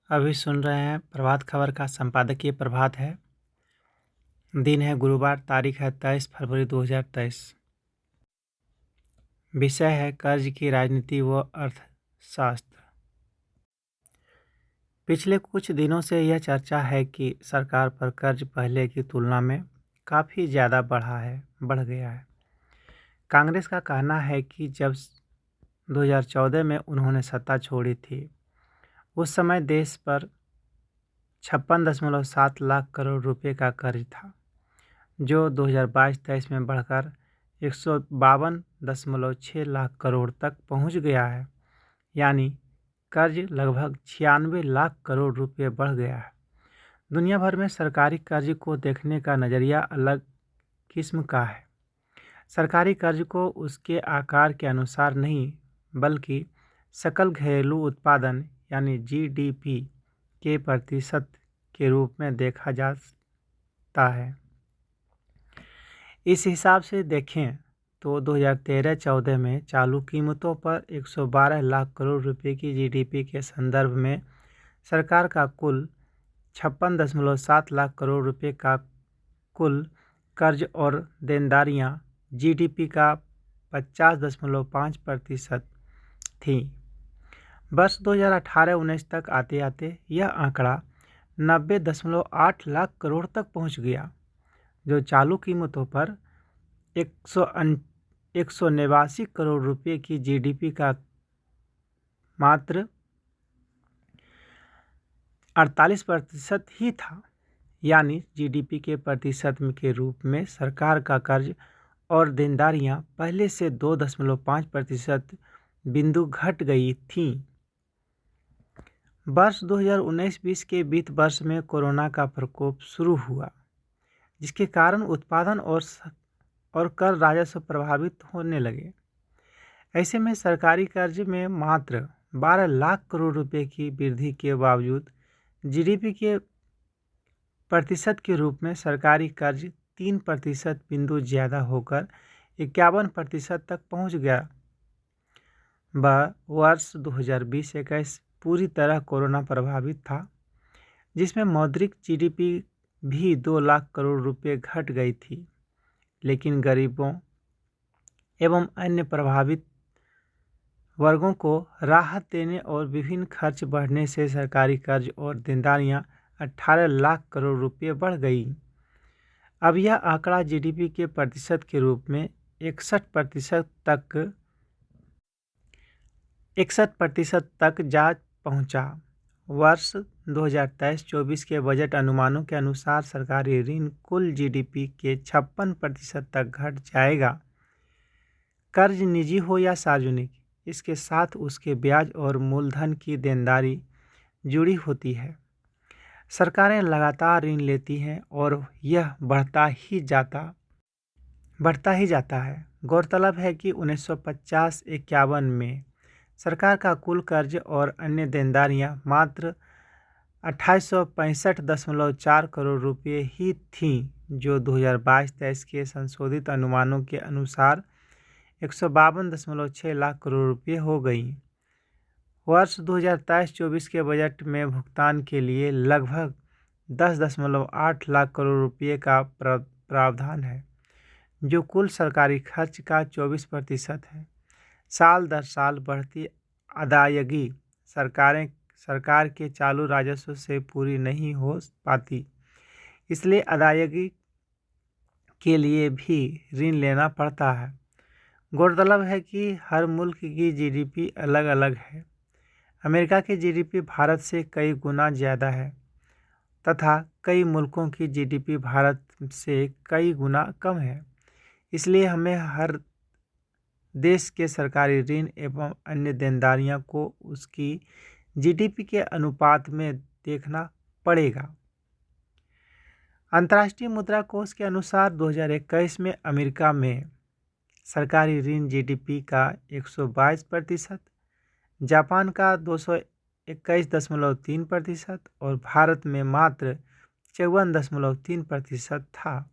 अभी सुन रहे हैं प्रभात खबर का संपादकीय प्रभात है। दिन है गुरुवार, तारीख है 23 फरवरी 2023। विषय है कर्ज की राजनीति व अर्थशास्त्र। पिछले कुछ दिनों से यह चर्चा है कि सरकार पर कर्ज पहले की तुलना में काफ़ी ज़्यादा बढ़ गया है। कांग्रेस का कहना है कि जब 2014 में उन्होंने सत्ता छोड़ी थी, उस समय देश पर 56.7 लाख करोड़ रुपए का कर्ज था, जो 2022-23 में बढ़कर 152.6 लाख करोड़ तक पहुंच गया है। यानी कर्ज लगभग 96 लाख करोड़ रुपए बढ़ गया है। दुनिया भर में सरकारी कर्ज को देखने का नज़रिया अलग किस्म का है। सरकारी कर्ज को उसके आकार के अनुसार नहीं, बल्कि सकल घरेलू उत्पादन यानी जीडीपी के प्रतिशत के रूप में देखा जाता है। इस हिसाब से देखें तो 2013-14 में चालू कीमतों पर 112 लाख करोड़ रुपए की जीडीपी के संदर्भ में सरकार का कुल 56.7 लाख करोड़ रुपए का कुल कर्ज और देनदारियां जीडीपी का 50.5% थीं। वर्ष 2018-19 तक आते आते यह आंकड़ा 90.8 लाख करोड़ तक पहुंच गया, जो चालू कीमतों पर 189 करोड़ रुपए की जीडीपी का मात्र 48% ही था। यानी जीडीपी के प्रतिशत के रूप में सरकार का कर्ज और देनदारियां पहले से 2.5% बिंदु घट गई थीं। वर्ष 2019-20 के वित्त वर्ष में कोरोना का प्रकोप शुरू हुआ, जिसके कारण उत्पादन और कर राजस्व प्रभावित होने लगे। ऐसे में सरकारी कर्ज में मात्र 12 लाख करोड़ रुपए की वृद्धि के बावजूद जीडीपी के प्रतिशत के रूप में सरकारी कर्ज 3% बिंदु ज़्यादा होकर 51% तक पहुंच गया। वर्ष 2020-21 पूरी तरह कोरोना प्रभावित था, जिसमें मौद्रिक जीडीपी भी 2 लाख करोड़ रुपए घट गई थी। लेकिन गरीबों एवं अन्य प्रभावित वर्गों को राहत देने और विभिन्न खर्च बढ़ने से सरकारी कर्ज और देनदारियां 18 लाख करोड़ रुपए बढ़ गई। अब यह आंकड़ा जीडीपी के प्रतिशत के रूप में 61% तक जा पहुंचा। वर्ष 2023-24 के बजट अनुमानों के अनुसार सरकारी ऋण कुल जीडीपी के 56% तक घट जाएगा। कर्ज निजी हो या सार्वजनिक, इसके साथ उसके ब्याज और मूलधन की देनदारी जुड़ी होती है। सरकारें लगातार ऋण लेती हैं और यह बढ़ता ही जाता है। गौरतलब है कि 1950-51 में सरकार का कुल कर्ज और अन्य देनदारियां मात्र 2865.4 करोड़ रुपए ही थीं, जो 2022-23 के संशोधित अनुमानों के अनुसार 152.6 लाख करोड़ रुपए हो गई। वर्ष 2023-24 के बजट में भुगतान के लिए लगभग 10.8 लाख करोड़ रुपए का प्रावधान है, जो कुल सरकारी खर्च का 24% है। साल दर साल बढ़ती अदायगी सरकार के चालू राजस्व से पूरी नहीं हो पाती, इसलिए अदायगी के लिए भी ऋण लेना पड़ता है। गौरतलब है कि हर मुल्क की जीडीपी अलग अलग है। अमेरिका की जीडीपी भारत से कई गुना ज़्यादा है तथा कई मुल्कों की जीडीपी भारत से कई गुना कम है। इसलिए हमें हर देश के सरकारी ऋण एवं अन्य देनदारियों को उसकी जीडीपी के अनुपात में देखना पड़ेगा। अंतर्राष्ट्रीय मुद्रा कोष के अनुसार 2021 में अमेरिका में सरकारी ऋण जीडीपी का 122%, जापान का 221.3% और भारत में मात्र 54.3% था।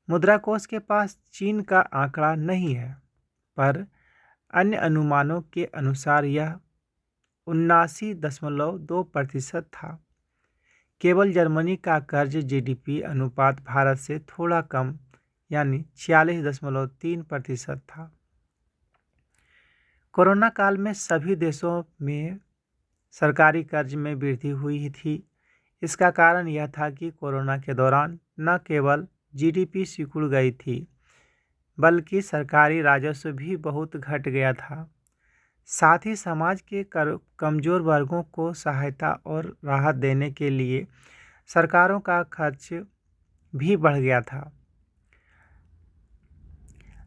मुद्रा कोष के पास चीन का आंकड़ा नहीं है, पर अन्य अनुमानों के अनुसार यह 79.2% था। केवल जर्मनी का कर्ज जीडीपी अनुपात भारत से थोड़ा कम यानी 46.3% था। कोरोना काल में सभी देशों में सरकारी कर्ज में वृद्धि हुई थी। इसका कारण यह था कि कोरोना के दौरान न केवल जीडीपी सिकुड़ गई थी, बल्कि सरकारी राजस्व भी बहुत घट गया था। साथ ही समाज के कमजोर वर्गों को सहायता और राहत देने के लिए सरकारों का खर्च भी बढ़ गया था।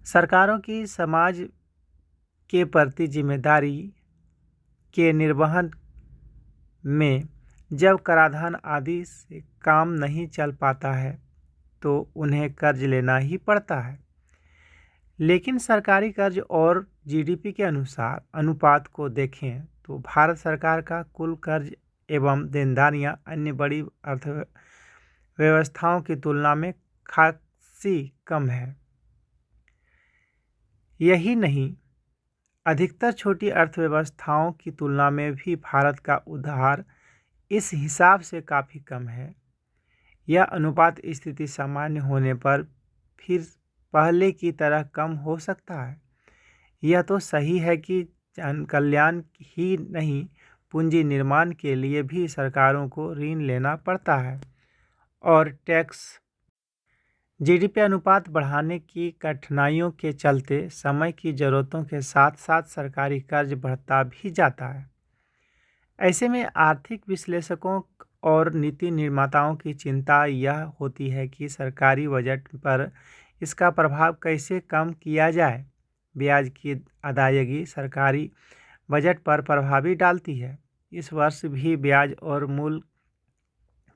सरकारों की समाज के प्रति जिम्मेदारी के निर्वहन में जब कराधान आदि से काम नहीं चल पाता है तो उन्हें कर्ज लेना ही पड़ता है। लेकिन सरकारी कर्ज और जीडीपी के अनुसार अनुपात को देखें तो भारत सरकार का कुल कर्ज एवं देनदारियां अन्य बड़ी अर्थव्यवस्थाओं की तुलना में खासी कम है। यही नहीं, अधिकतर छोटी अर्थव्यवस्थाओं की तुलना में भी भारत का उधार इस हिसाब से काफ़ी कम है। यह अनुपात स्थिति सामान्य होने पर फिर पहले की तरह कम हो सकता है। यह तो सही है कि जन कल्याण ही नहीं, पूंजी निर्माण के लिए भी सरकारों को ऋण लेना पड़ता है और टैक्स। जीडीपी अनुपात बढ़ाने की कठिनाइयों के चलते समय की ज़रूरतों के साथ साथ सरकारी कर्ज बढ़ता भी जाता है। ऐसे में आर्थिक विश्लेषकों और नीति निर्माताओं की चिंता यह होती है कि सरकारी बजट पर इसका प्रभाव कैसे कम किया जाए। ब्याज की अदायगी सरकारी बजट पर प्रभावी डालती है। इस वर्ष भी ब्याज और मूल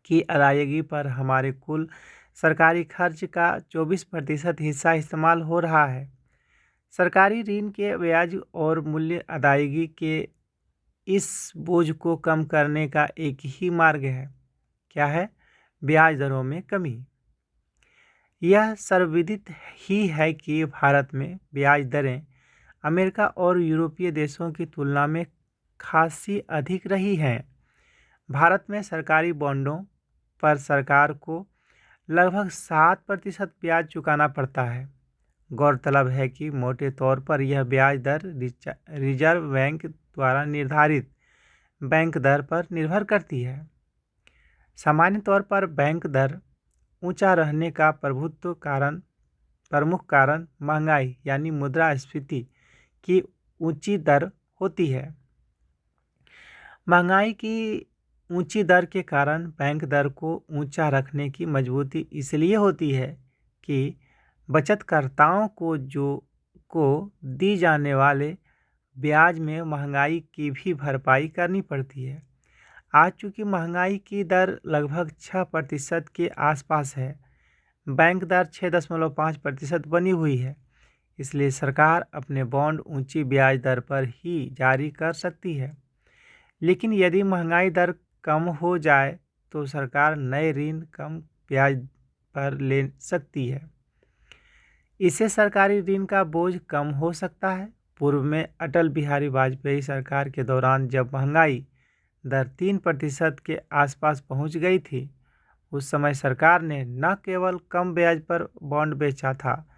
की अदायगी पर हमारे कुल सरकारी खर्च का 24% हिस्सा इस्तेमाल हो रहा है। सरकारी ऋण के ब्याज और मूल्य अदायगी के इस बोझ को कम करने का एक ही मार्ग है। क्या है? ब्याज दरों में कमी। यह सर्वविदित ही है कि भारत में ब्याज दरें अमेरिका और यूरोपीय देशों की तुलना में खासी अधिक रही हैं। भारत में सरकारी बॉन्डों पर सरकार को लगभग 7% ब्याज चुकाना पड़ता है। गौरतलब है कि मोटे तौर पर यह ब्याज दर रिजर्व बैंक द्वारा निर्धारित बैंक दर पर निर्भर करती है। सामान्य तौर पर बैंक दर ऊंचा रहने का प्रमुख कारण महंगाई यानी मुद्रास्फीति की ऊंची दर होती है। महंगाई की ऊंची दर के कारण बैंक दर को ऊंचा रखने की मजबूरी इसलिए होती है कि बचतकर्ताओं को दी जाने वाले ब्याज में महंगाई की भी भरपाई करनी पड़ती है। आज चूँकि महंगाई की दर लगभग 6% के आसपास है, बैंक दर 6.5% बनी हुई है, इसलिए सरकार अपने बॉन्ड ऊंची ब्याज दर पर ही जारी कर सकती है। लेकिन यदि महंगाई दर कम हो जाए तो सरकार नए ऋण कम ब्याज पर ले सकती है। इससे सरकारी ऋण का बोझ कम हो सकता है। पूर्व में अटल बिहारी वाजपेयी सरकार के दौरान जब महंगाई दर 3% के आसपास पहुंच गई थी, उस समय सरकार ने न केवल कम ब्याज पर बॉन्ड बेचा था,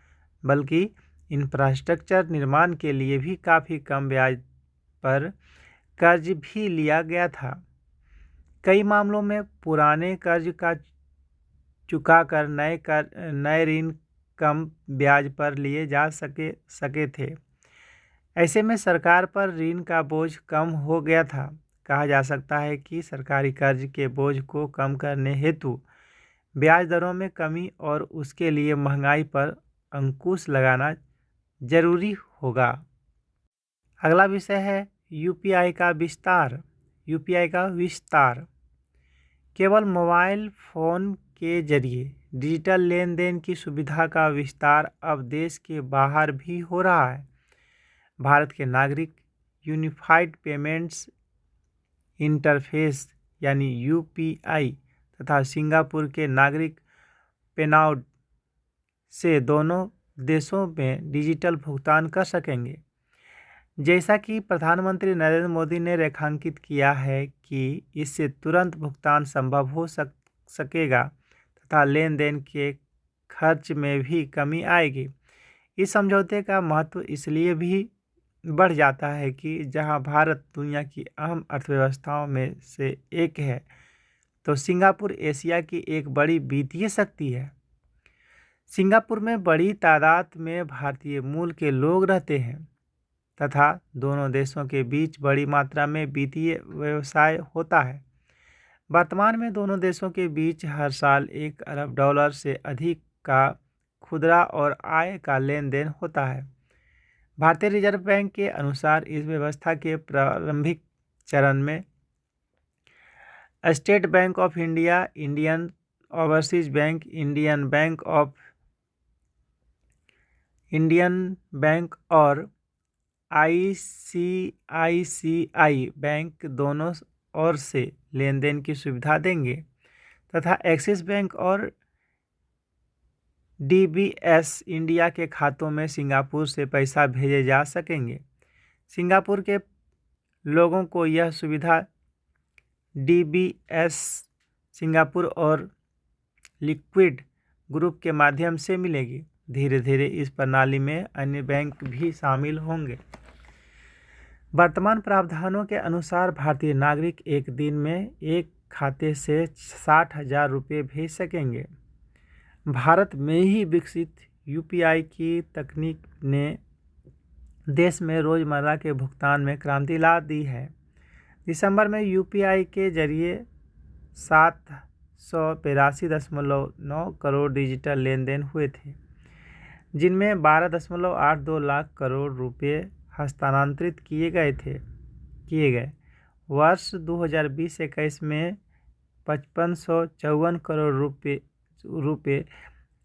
बल्कि इंफ्रास्ट्रक्चर निर्माण के लिए भी काफ़ी कम ब्याज पर कर्ज भी लिया गया था। कई मामलों में पुराने कर्ज का चुकाकर नए ऋण कम ब्याज पर लिए जा सके थे। ऐसे में सरकार पर ऋण का बोझ कम हो गया था। कहा जा सकता है कि सरकारी कर्ज के बोझ को कम करने हेतु ब्याज दरों में कमी और उसके लिए महंगाई पर अंकुश लगाना जरूरी होगा। अगला विषय है यूपीआई का विस्तार। केवल मोबाइल फ़ोन के जरिए डिजिटल लेन देन की सुविधा का विस्तार अब देश के बाहर भी हो रहा है। भारत के नागरिक यूनिफाइड पेमेंट्स इंटरफेस यानी यूपीआई तथा सिंगापुर के नागरिक पेनाउड से दोनों देशों में डिजिटल भुगतान कर सकेंगे। जैसा कि प्रधानमंत्री नरेंद्र मोदी ने रेखांकित किया है कि इससे तुरंत भुगतान संभव हो सकेगा तथा लेन देन के खर्च में भी कमी आएगी। इस समझौते का महत्व इसलिए भी बढ़ जाता है कि जहां भारत दुनिया की अहम अर्थव्यवस्थाओं में से एक है, तो सिंगापुर एशिया की एक बड़ी वित्तीय शक्ति है। सिंगापुर में बड़ी तादाद में भारतीय मूल के लोग रहते हैं तथा दोनों देशों के बीच बड़ी मात्रा में वित्तीय व्यवसाय होता है। वर्तमान में दोनों देशों के बीच हर साल $1 अरब से अधिक का खुदरा और आय का लेन देन होता है। भारतीय रिजर्व बैंक के अनुसार इस व्यवस्था के प्रारंभिक चरण में state bank of India, Indian overseas bank, Indian bank और ICICI बैंक दोनों ओर से लेन देन की सुविधा देंगे तथा एक्सिस बैंक और DBS इंडिया के खातों में सिंगापुर से पैसा भेजे जा सकेंगे। सिंगापुर के लोगों को यह सुविधा DBS सिंगापुर और लिक्विड ग्रुप के माध्यम से मिलेगी। धीरे धीरे इस प्रणाली में अन्य बैंक भी शामिल होंगे। वर्तमान प्रावधानों के अनुसार भारतीय नागरिक एक दिन में एक खाते से 60,000 रुपये भेज सकेंगे। भारत में ही विकसित UPI की तकनीक ने देश में रोज़मर्रा के भुगतान में क्रांति ला दी है। दिसंबर में UPI के जरिए 782.9 करोड़ डिजिटल लेन देन हुए थे, जिनमें 12.82 लाख करोड़ रुपये हस्तांतरित किए गए। वर्ष 2020-21 में 5554 करोड़ रुपये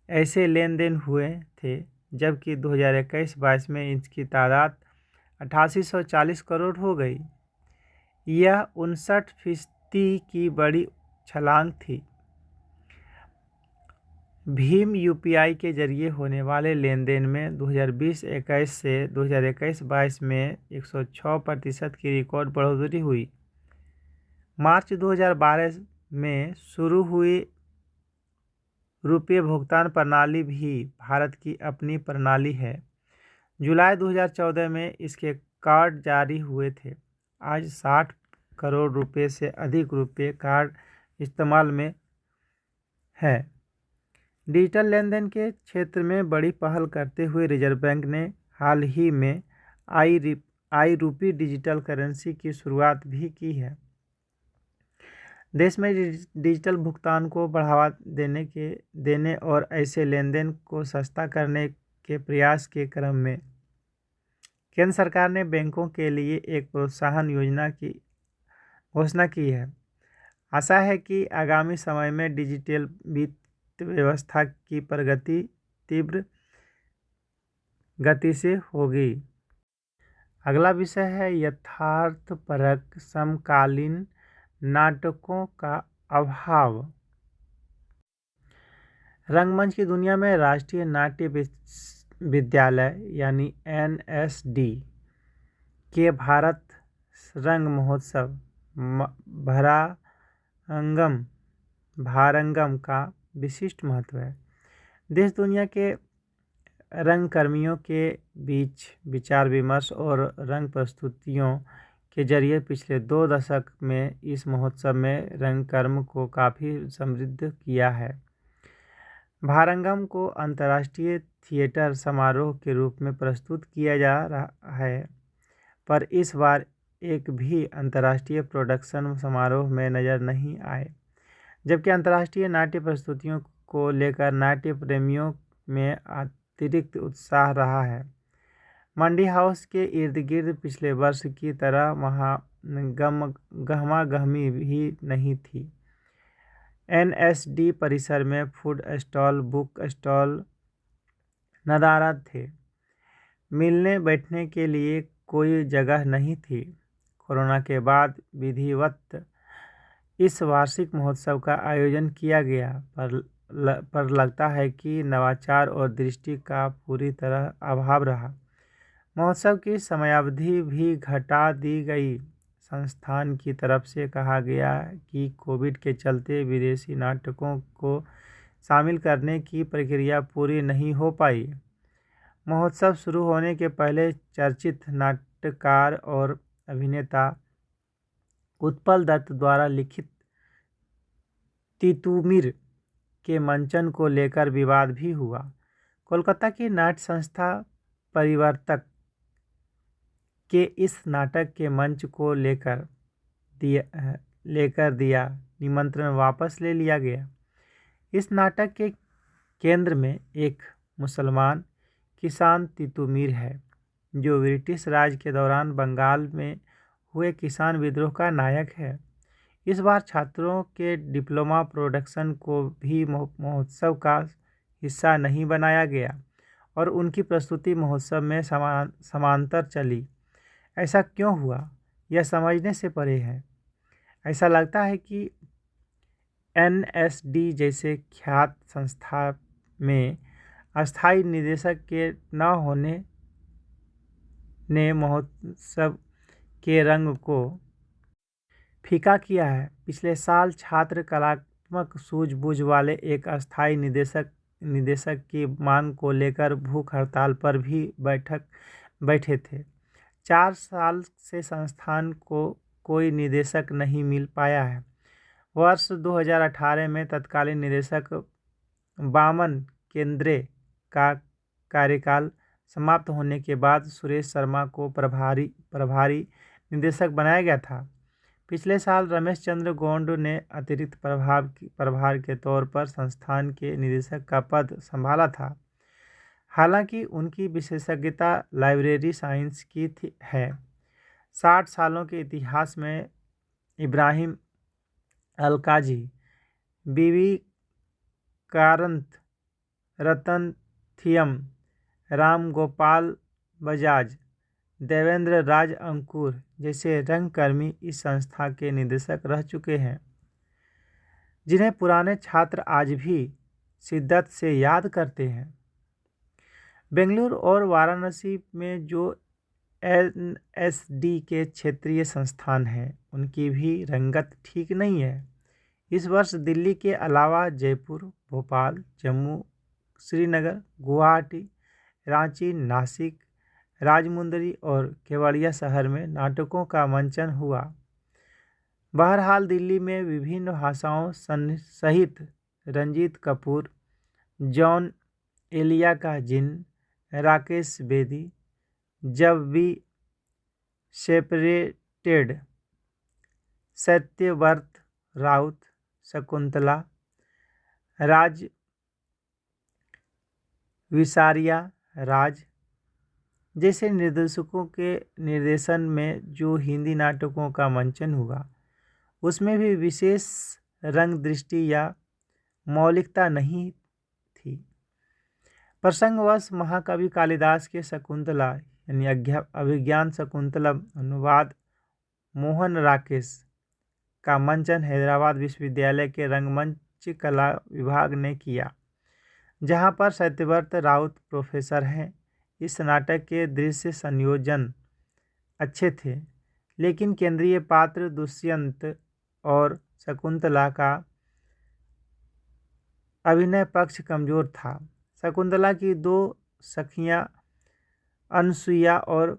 ऐसे लेन देन हुए थे, जबकि 2021-22 में इसकी तादाद 8840 करोड़ हो गई। यह 59% की बड़ी छलांग थी। भीम UPI के जरिए होने वाले लेन देन में 2020-21 से 2021-22 में 106% की रिकॉर्ड बढ़ोतरी हुई। मार्च 2012 में शुरू हुई रुपये भुगतान प्रणाली भी भारत की अपनी प्रणाली है। जुलाई 2014 में इसके कार्ड जारी हुए थे। आज 60 करोड़ रुपये से अधिक रुपये कार्ड इस्तेमाल में है। डिजिटल लेन देन के क्षेत्र में बड़ी पहल करते हुए रिजर्व बैंक ने हाल ही में आई रूपी डिजिटल करेंसी की शुरुआत भी की है। देश में डिजिटल भुगतान को बढ़ावा देने और ऐसे लेन देन को सस्ता करने के प्रयास के क्रम में केंद्र सरकार ने बैंकों के लिए एक प्रोत्साहन योजना की घोषणा की है। आशा है कि आगामी समय में डिजिटल वित्त व्यवस्था की प्रगति तीव्र गति से होगी। अगला विषय है यथार्थपरक समकालीन नाटकों का अभाव। रंगमंच की दुनिया में राष्ट्रीय नाट्य विद्यालय यानी NSD के भारत रंग महोत्सव भारंगम का विशिष्ट महत्व है। देश दुनिया के रंगकर्मियों के बीच विचार विमर्श और रंग प्रस्तुतियों के जरिए पिछले 2 दशक में इस महोत्सव में रंगकर्म को काफ़ी समृद्ध किया है। भारंगम को अंतर्राष्ट्रीय थिएटर समारोह के रूप में प्रस्तुत किया जा रहा है, पर इस बार एक भी अंतर्राष्ट्रीय प्रोडक्शन समारोह में नज़र नहीं आए, जबकि अंतर्राष्ट्रीय नाट्य प्रस्तुतियों को लेकर नाट्य प्रेमियों में अतिरिक्त उत्साह रहा है। मंडी हाउस के इर्द गिर्द पिछले वर्ष की तरह वहाँ गहमा-गहमी भी नहीं थी। NSD परिसर में फूड स्टॉल, बुक स्टॉल नदारद थे। मिलने बैठने के लिए कोई जगह नहीं थी। कोरोना के बाद विधिवत इस वार्षिक महोत्सव का आयोजन किया गया, पर लगता है कि नवाचार और दृष्टि का पूरी तरह अभाव रहा। महोत्सव की समयावधि भी घटा दी गई। संस्थान की तरफ से कहा गया कि कोविड के चलते विदेशी नाटकों को शामिल करने की प्रक्रिया पूरी नहीं हो पाई। महोत्सव शुरू होने के पहले चर्चित नाटककार और अभिनेता उत्पल दत्त द्वारा लिखित तितुमीर के मंचन को लेकर विवाद भी हुआ। कोलकाता की नाट्य संस्था परिवर्तक के इस नाटक के मंच को लेकर दिया निमंत्रण वापस ले लिया गया। इस नाटक के केंद्र में एक मुसलमान किसान तितुमीर है, जो ब्रिटिश राज के दौरान बंगाल में हुए किसान विद्रोह का नायक है। इस बार छात्रों के डिप्लोमा प्रोडक्शन को भी महोत्सव का हिस्सा नहीं बनाया गया और उनकी प्रस्तुति महोत्सव में समांतर चली। ऐसा क्यों हुआ, यह समझने से परे है। ऐसा लगता है कि एनएसडी जैसे ख्यात संस्था में अस्थायी निदेशक के न होने ने महोत्सव के रंग को फीका किया है। पिछले साल छात्र कलात्मक सूझबूझ वाले एक अस्थायी निदेशक की मांग को लेकर भूख हड़ताल पर भी बैठे थे। 4 साल से संस्थान को कोई निदेशक नहीं मिल पाया है। वर्ष 2018 में तत्कालीन निदेशक बामन केंद्रे का कार्यकाल समाप्त होने के बाद सुरेश शर्मा को प्रभारी निदेशक बनाया गया था। पिछले साल रमेश चंद्र गोंड ने अतिरिक्त प्रभार के तौर पर संस्थान के निदेशक का पद संभाला था। हालांकि उनकी विशेषज्ञता लाइब्रेरी साइंस की है। 60 सालों के इतिहास में इब्राहिम अलकाजी, बीवी कारंत, रतन थियम, राम गोपाल बजाज, देवेंद्र राज अंकुर जैसे रंगकर्मी इस संस्था के निदेशक रह चुके हैं, जिन्हें पुराने छात्र आज भी शिद्दत से याद करते हैं। बेंगलुरु और वाराणसी में जो एनएसडी के क्षेत्रीय संस्थान हैं, उनकी भी रंगत ठीक नहीं है। इस वर्ष दिल्ली के अलावा जयपुर, भोपाल, जम्मू, श्रीनगर, गुवाहाटी, रांची, नासिक, राजमुंदरी और केवड़िया शहर में नाटकों का मंचन हुआ। बहरहाल दिल्ली में विभिन्न भाषाओं सहित रंजीत कपूर, जॉन एलिया का जिन्न, राकेश बेदी, जब वी सेपरेटेड, सत्यव्रत राउत, शकुंतला, राज विसारिया राज जैसे निर्देशकों के निर्देशन में जो हिंदी नाटकों का मंचन हुआ, उसमें भी विशेष रंग दृष्टि या मौलिकता नहीं थी। प्रसंगवश महाकवि कालिदास के शकुंतला यानी अभिज्ञान शकुंतलम अनुवाद मोहन राकेश का मंचन हैदराबाद विश्वविद्यालय के रंगमंच कला विभाग ने किया, जहां पर सत्यव्रत राउत प्रोफेसर हैं। इस नाटक के दृश्य संयोजन अच्छे थे, लेकिन केंद्रीय पात्र दुष्यंत और शकुंतला का अभिनय पक्ष कमजोर था। शकुंतला की 2 सखियां अनसुईया और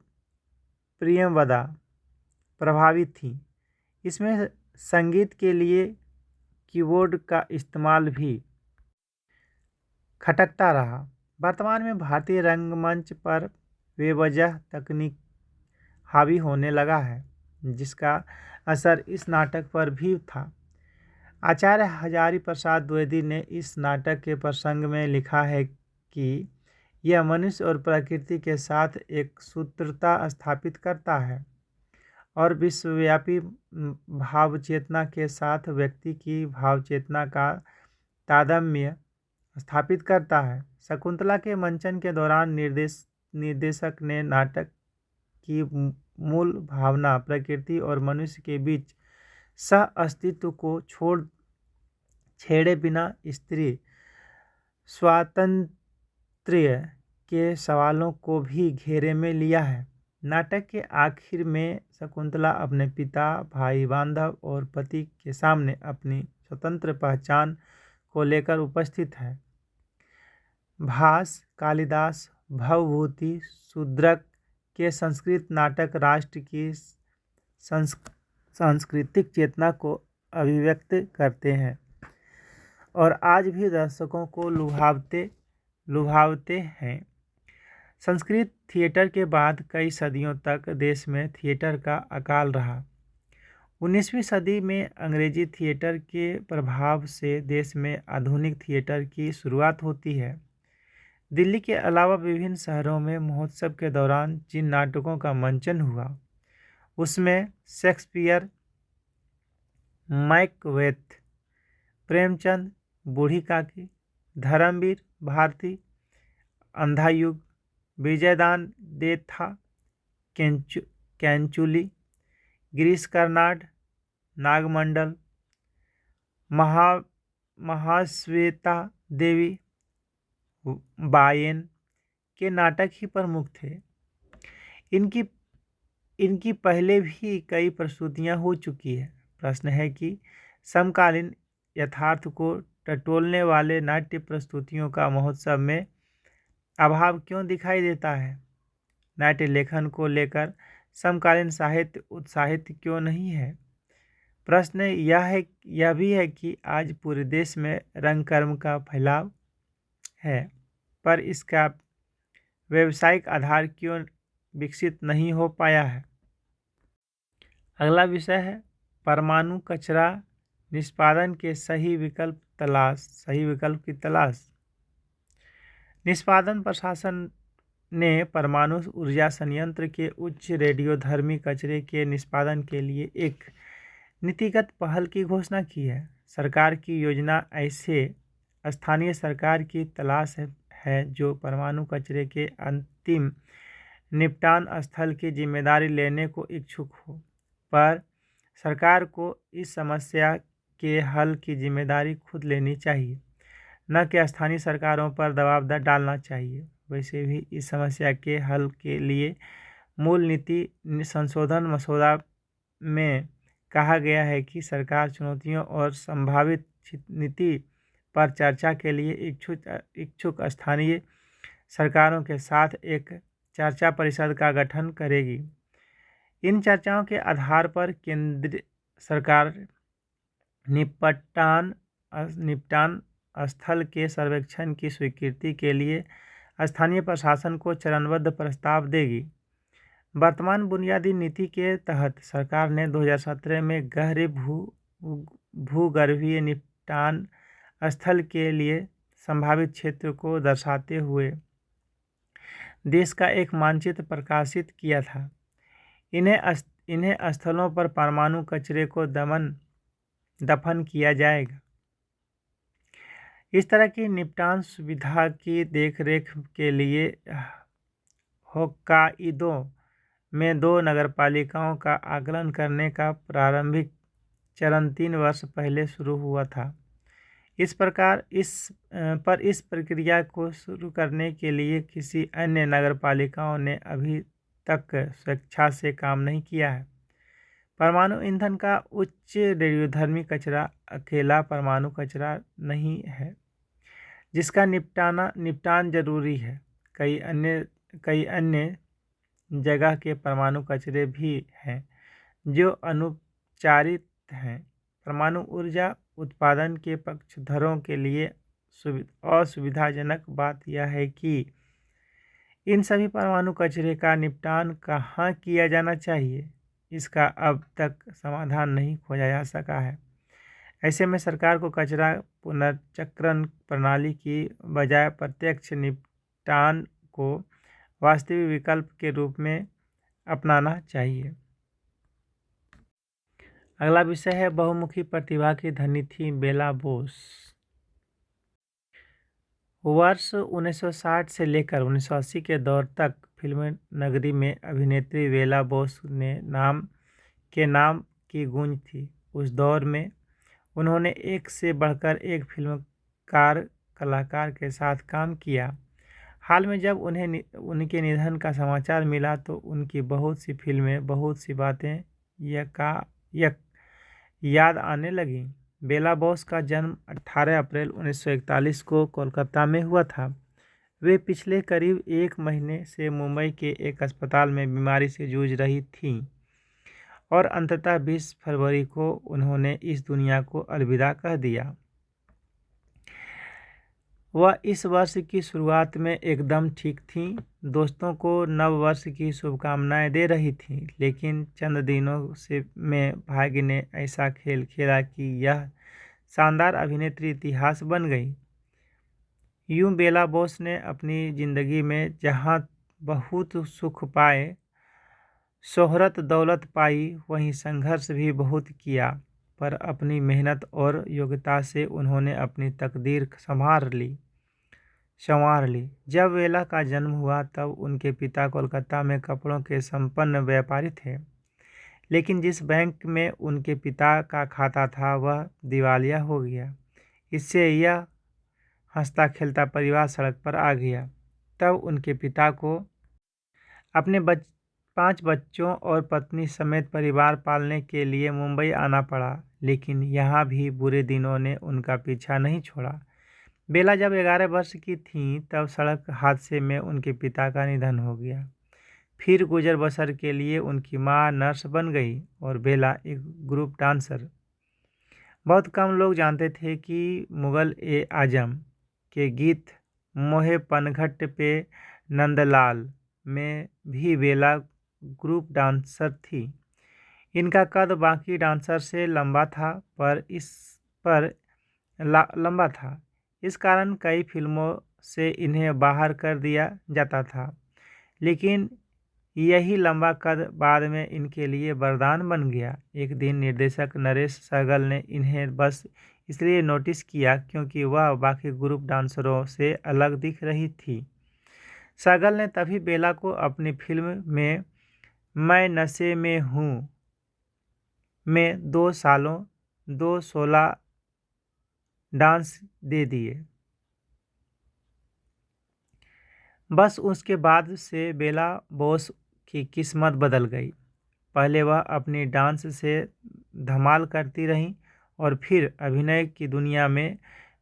प्रियंवदा प्रभावित थीं। इसमें संगीत के लिए कीबोर्ड का इस्तेमाल भी खटकता रहा। वर्तमान में भारतीय रंगमंच पर बेवजह तकनीक हावी होने लगा है, जिसका असर इस नाटक पर भी था। आचार्य हजारी प्रसाद द्विवेदी ने इस नाटक के प्रसंग में लिखा है कि यह मनुष्य और प्रकृति के साथ एक सूत्रता स्थापित करता है और विश्वव्यापी भावचेतना के साथ व्यक्ति की भावचेतना का तादात्म्य स्थापित करता है। शकुंतला के मंचन के दौरान निर्देशक ने नाटक की मूल भावना प्रकृति और मनुष्य के बीच सह अस्तित्व को छेड़े बिना स्त्री स्वातंत्र्य के सवालों को भी घेरे में लिया है। नाटक के आखिर में शकुंतला अपने पिता, भाई बांधव और पति के सामने अपनी स्वतंत्र पहचान को लेकर उपस्थित है। भास, कालिदास, भवभूति, शूद्रक के संस्कृत नाटक राष्ट्र की सांस्कृतिक चेतना को अभिव्यक्त करते हैं और आज भी दर्शकों को लुभावते हैं। संस्कृत थिएटर के बाद कई सदियों तक देश में थिएटर का अकाल रहा। 19वीं सदी में अंग्रेजी थिएटर के प्रभाव से देश में आधुनिक थिएटर की शुरुआत होती है। दिल्ली के अलावा विभिन्न शहरों में महोत्सव के दौरान जिन नाटकों का मंचन हुआ उसमें शेक्सपियर, मैकबेथ, प्रेमचंद, बूढ़ी काकी, धर्मवीर भारती, अंधा युग, विजयदान देथा, कैंचुली, गिरीश कर्नाड, नागमंडल, महाश्वेता देवी, बायन के नाटक ही प्रमुख थे। इनकी पहले भी कई प्रस्तुतियां हो चुकी है। प्रश्न है कि समकालीन यथार्थ को टटोलने वाले नाट्य प्रस्तुतियों का महोत्सव में अभाव क्यों दिखाई देता है? नाट्य लेखन को लेकर समकालीन साहित्य उत्साहित क्यों नहीं है? प्रश्न यह भी है कि आज पूरे देश में रंगकर्म का फैलाव है, पर इसका व्यावसायिक आधार क्यों विकसित नहीं हो पाया है? अगला विषय है परमाणु कचरा निष्पादन के सही विकल्प की तलाश। निष्पादन प्रशासन ने परमाणु ऊर्जा संयंत्र के उच्च रेडियोधर्मी कचरे के निष्पादन के लिए एक नीतिगत पहल की घोषणा की है। सरकार की योजना ऐसे स्थानीय सरकार की तलाश है जो परमाणु कचरे के अंतिम निपटान स्थल की जिम्मेदारी लेने को इच्छुक हो, पर सरकार को इस समस्या के हल की जिम्मेदारी खुद लेनी चाहिए, न कि स्थानीय सरकारों पर दबाव डालना चाहिए। वैसे भी इस समस्या के हल के लिए मूल नीति संशोधन मसौदा में कहा गया है कि सरकार चुनौतियों और संभावित नीति पर चर्चा के लिए इच्छुक स्थानीय सरकारों के साथ एक चर्चा परिषद का गठन करेगी। इन चर्चाओं के आधार पर केंद्र सरकार निपटान स्थल के सर्वेक्षण की स्वीकृति के लिए स्थानीय प्रशासन को चरणबद्ध प्रस्ताव देगी। वर्तमान बुनियादी नीति के तहत सरकार ने 2017 में गहरे भूगर्भीय निपटान स्थल के लिए संभावित क्षेत्र को दर्शाते हुए देश का एक मानचित्र प्रकाशित किया था। इन्हें स्थलों पर परमाणु कचरे को दफन किया जाएगा। इस तरह की निपटान सुविधा की देखरेख के लिए होक्काइदो में 2 नगरपालिकाओं का आकलन करने का प्रारंभिक चरण 3 वर्ष पहले शुरू हुआ था। इस प्रक्रिया को शुरू करने के लिए किसी अन्य नगरपालिकाओं ने अभी तक स्वेच्छा से काम नहीं किया है। परमाणु ईंधन का उच्च रेडियोधर्मी कचरा अकेला परमाणु कचरा नहीं है जिसका निपटान जरूरी है। कई अन्य जगह के परमाणु कचरे भी हैं जो अनुपचारित हैं। परमाणु ऊर्जा उत्पादन के पक्षधरों के लिए असुविधाजनक बात यह है कि इन सभी परमाणु कचरे का निपटान कहाँ किया जाना चाहिए, इसका अब तक समाधान नहीं खोजा जा सका है। ऐसे में सरकार को कचरा पुनर्चक्रण प्रणाली की बजाय प्रत्यक्ष निपटान को वास्तविक विकल्प के रूप में अपनाना चाहिए। अगला विषय है बहुमुखी प्रतिभा की धनी थी बेला बोस। वर्ष 1960 से लेकर 1980 के दौर तक फिल्म नगरी में अभिनेत्री बेला बोस ने नाम की गूंज थी। उस दौर में उन्होंने एक से बढ़कर एक फिल्मकार कलाकार के साथ काम किया। हाल में जब उनके निधन का समाचार मिला तो उनकी बहुत सी फिल्में, बहुत सी बातें यक याद आने लगी। बेला बोस का जन्म 18 अप्रैल 1941 को कोलकाता में हुआ था। वे पिछले करीब 1 महीने से मुंबई के एक अस्पताल में बीमारी से जूझ रही थीं और अंततः 20 फरवरी को उन्होंने इस दुनिया को अलविदा कह दिया। वह इस वर्ष की शुरुआत में एकदम ठीक थीं, दोस्तों को नव वर्ष की शुभकामनाएं दे रही थीं, लेकिन चंद दिनों से में भाग्य ने ऐसा खेल खेला कि यह शानदार अभिनेत्री इतिहास बन गई। यूं बेला बोस ने अपनी ज़िंदगी में जहां बहुत सुख पाए, शोहरत दौलत पाई, वहीं संघर्ष भी बहुत किया, पर अपनी मेहनत और योग्यता से उन्होंने अपनी तकदीर संवार ली। जब बेला का जन्म हुआ तब उनके पिता कोलकाता में कपड़ों के संपन्न व्यापारी थे, लेकिन जिस बैंक में उनके पिता का खाता था वह दिवालिया हो गया। इससे यह हंसता खेलता परिवार सड़क पर आ गया। तब उनके पिता को अपने 5 बच्चों और पत्नी समेत परिवार पालने के लिए मुंबई आना पड़ा, लेकिन यहाँ भी बुरे दिनों ने उनका पीछा नहीं छोड़ा। बेला जब 11 वर्ष की थीं तब सड़क हादसे में उनके पिता का निधन हो गया। फिर गुजर बसर के लिए उनकी मां नर्स बन गई और बेला एक ग्रुप डांसर। बहुत कम लोग जानते थे कि मुगल-ए-आजम के गीत मोहे पनघट पे नंदलाल में भी बेला ग्रुप डांसर थी। इनका कद बाकी डांसर से लंबा था, लंबा था। इस कारण कई फिल्मों से इन्हें बाहर कर दिया जाता था, लेकिन यही लंबा कद बाद में इनके लिए वरदान बन गया। एक दिन निर्देशक नरेश सहगल ने इन्हें बस इसलिए नोटिस किया क्योंकि वह बाकी ग्रुप डांसरों से अलग दिख रही थी। सहगल ने तभी बेला को अपनी फिल्म में मैं नशे में हूँ में 2 सोलो डांस दे दिए। बस उसके बाद से बेला बोस की किस्मत बदल गई। पहले वह अपनी डांस से धमाल करती रहीं और फिर अभिनय की दुनिया में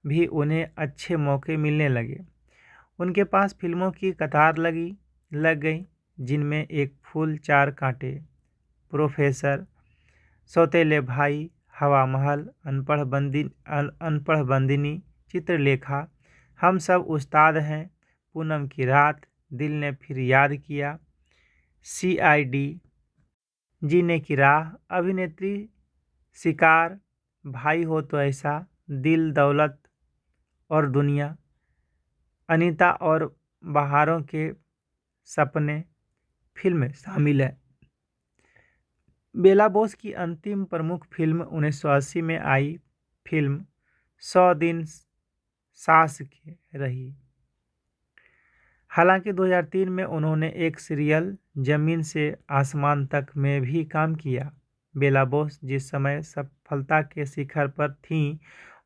भी उन्हें अच्छे मौके मिलने लगे। उनके पास फिल्मों की कतार लग गई, जिनमें एक फूल 4 कांटे, प्रोफेसर, सौतेले भाई, हवा महल, अनपढ़ बंदिनी, चित्रलेखा, हम सब उस्ताद हैं, पूनम की रात, दिल ने फिर याद किया, CID, जीने की राह, अभिनेत्री, शिकार, भाई हो तो ऐसा, दिल दौलत और दुनिया, अनीता और बहारों के सपने फिल्में शामिल है। बेला बोस की अंतिम प्रमुख फिल्म 1980 में आई फिल्म 100 दिन सास के रही। हालांकि 2003 में उन्होंने एक सीरियल जमीन से आसमान तक में भी काम किया। बेला बोस जिस समय सफलता के शिखर पर थीं,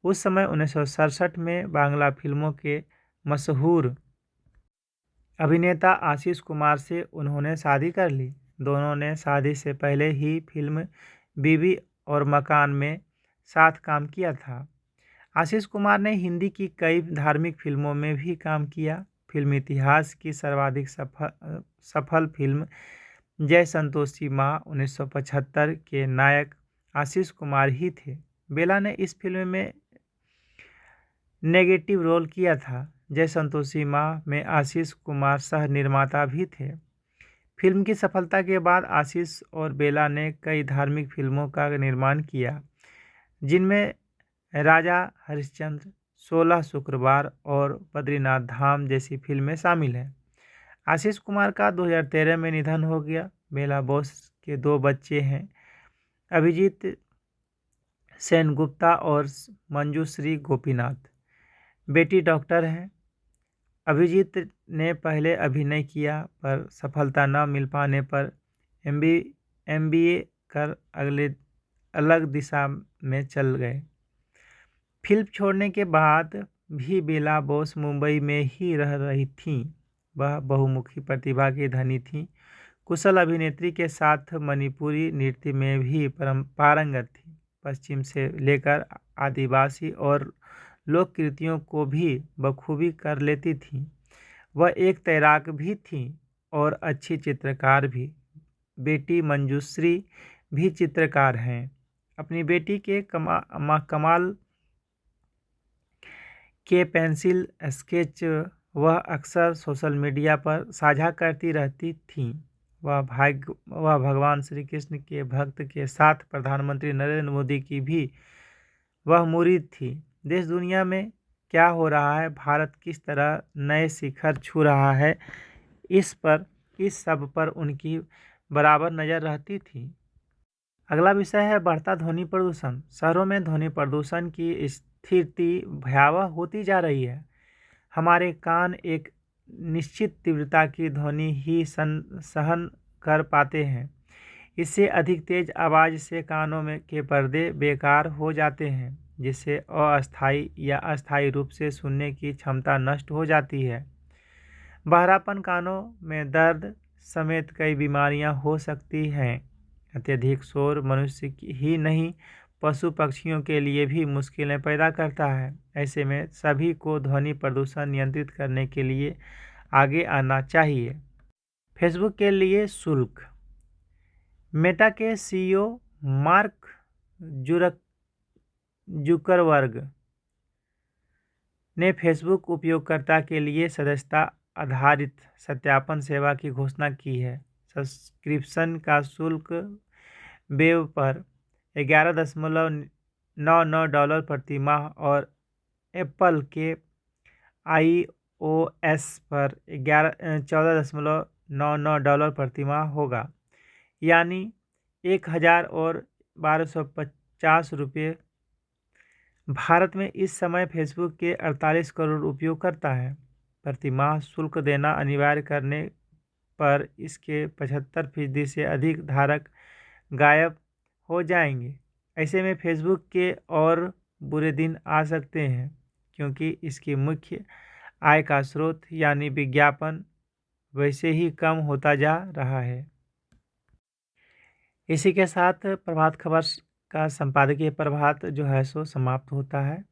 उस समय 1967 में बांग्ला फिल्मों के मशहूर अभिनेता आशीष कुमार से उन्होंने शादी कर ली। दोनों ने शादी से पहले ही फिल्म बीवी और मकान में साथ काम किया था। आशीष कुमार ने हिंदी की कई धार्मिक फिल्मों में भी काम किया। फिल्म इतिहास की सर्वाधिक सफल फिल्म जय संतोषी माँ 1975 के नायक आशीष कुमार ही थे। बेला ने इस फिल्म में नेगेटिव रोल किया था। जय संतोषी माँ में आशीष कुमार सह निर्माता भी थे। फिल्म की सफलता के बाद आशीष और बेला ने कई धार्मिक फिल्मों का निर्माण किया, जिनमें राजा हरिश्चंद्र, 16 शुक्रवार और बद्रीनाथ धाम जैसी फिल्में शामिल हैं। आशीष कुमार का 2013 में निधन हो गया। बेला बोस के 2 बच्चे हैं, अभिजीत सेनगुप्ता और मंजूश्री गोपीनाथ। बेटी डॉक्टर हैं। अभिजीत ने पहले अभिनय किया, पर सफलता न मिल पाने पर MBA कर अलग दिशा में चल गए। फिल्म छोड़ने के बाद भी बेला बोस मुंबई में ही रह रही थीं। वह बहुमुखी प्रतिभा की धनी थीं। कुशल अभिनेत्री के साथ मणिपुरी नृत्य में भी पारंगत थी। पश्चिम से लेकर आदिवासी और लोक कृतियों को भी बखूबी कर लेती थीं। वह एक तैराक भी थीं और अच्छी चित्रकार भी। बेटी मंजूश्री भी चित्रकार हैं। अपनी बेटी के कमाल के पेंसिल स्केच वह अक्सर सोशल मीडिया पर साझा करती रहती थीं। वह भगवान श्री कृष्ण के भक्त के साथ प्रधानमंत्री नरेंद्र मोदी की भी वह मुरीद थी। देश दुनिया में क्या हो रहा है, भारत किस तरह नए शिखर छू रहा है, इस सब पर उनकी बराबर नज़र रहती थी। अगला विषय है बढ़ता ध्वनि प्रदूषण। शहरों में ध्वनि प्रदूषण की स्थिति भयावह होती जा रही है। हमारे कान एक निश्चित तीव्रता की ध्वनि ही सहन कर पाते हैं। इससे अधिक तेज आवाज़ से कानों में के पर्दे बेकार हो जाते हैं, जिससे अस्थायी या अस्थायी रूप से सुनने की क्षमता नष्ट हो जाती है। बहरापन, कानों में दर्द समेत कई बीमारियां हो सकती हैं। अत्यधिक शोर मनुष्य ही नहीं, पशु पक्षियों के लिए भी मुश्किलें पैदा करता है। ऐसे में सभी को ध्वनि प्रदूषण नियंत्रित करने के लिए आगे आना चाहिए। फेसबुक के लिए शुल्क। मेटा के सीईओ मार्क जुकरबर्ग ने फेसबुक उपयोगकर्ता के लिए सदस्यता आधारित सत्यापन सेवा की घोषणा की है। सब्सक्रिप्शन का शुल्क वेब पर $11.99 प्रति माह और एप्पल के iOS पर $14.99 प्रति माह होगा, यानी 1,1250 रुपये। भारत में इस समय फेसबुक के 48 करोड़ उपयोगकर्ता हैं। प्रति माह शुल्क देना अनिवार्य करने पर इसके 75% से अधिक धारक गायब हो जाएंगे। ऐसे में फेसबुक के और बुरे दिन आ सकते हैं, क्योंकि इसकी मुख्य आय का स्रोत यानी विज्ञापन वैसे ही कम होता जा रहा है। इसी के साथ प्रभात खबर का संपादकीय प्रभात जो है सो समाप्त होता है।